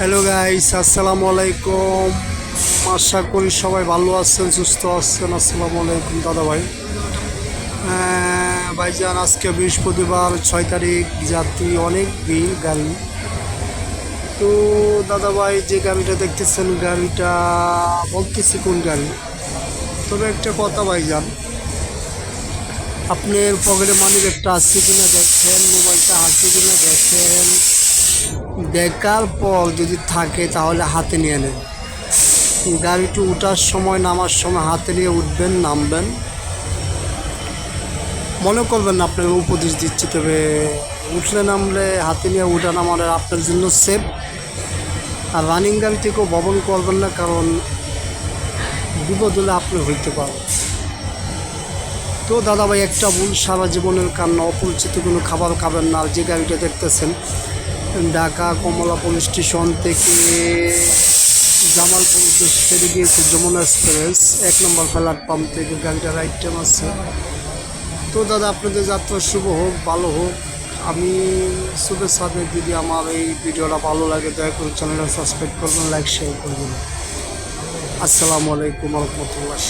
Hello guys, আসসালামু আলাইকুম। আশা করি সবাই ভালো আছেন, সুস্থ আছেন। আসসালামু আলাইকুম দাদা ভাই। ভাইজান, আজকে বৃহস্পতিবার 6 তারিখ, যাত্রী অনেক ভিড় গাড়ি। তো দাদা ভাই, যে গাড়িটা দেখতেছেন, গাড়িটা বলতেছি কোন গাড়ি। তবে একটা কথা ভাইজান, আপনার পকেটে মানি ব্যাগটা আছে কিনা দেখেন, মোবাইলটা আছে কিনা দেখেন। দেখার পর যদি থাকে তাহলে হাতে নিয়ে নেন। গাড়িটি ওঠার সময় নামার সময় হাতে নিয়ে উঠবেন, নামবেন। মনে করবেন না আপনাকে উপদেশ দিচ্ছি, তবে উঠলে নামলে হাতে নিয়ে উঠা নামার আপনার জন্য সেফ। আর রানিং গাড়ি থেকেও ভ্রমণ করবেন না, কারণ বিপদ হলে আপনি হইতে পারেন। তো দাদাভাই, একটা ভুল সারা জীবনের কান্না, অপরিচিত কোনো খাবার খাবেন না। আর যে গাড়িটা দেখতেছেন, ঢাকা কমলাপুর স্টেশন থেকে জামালপুর উদ্দেশ্যে ছেড়ে গিয়েছে যমুনা এক্সপ্রেস, 1 নম্বর প্ল্যাটফর্ম থেকে গাড়িটা রাইট টাইম আছে। তো দাদা, আপনাদের যাত্রা শুভ হোক, ভালো হোক। আমি শুভেচ্ছা সাথে, যদি আমার এই ভিডিওটা ভালো লাগে দয়া করে চ্যানেলটা সাবস্ক্রাইব করবেন, লাইক শেয়ার করবেন। আসসালামু আলাইকুম রহমতুল্লাহ।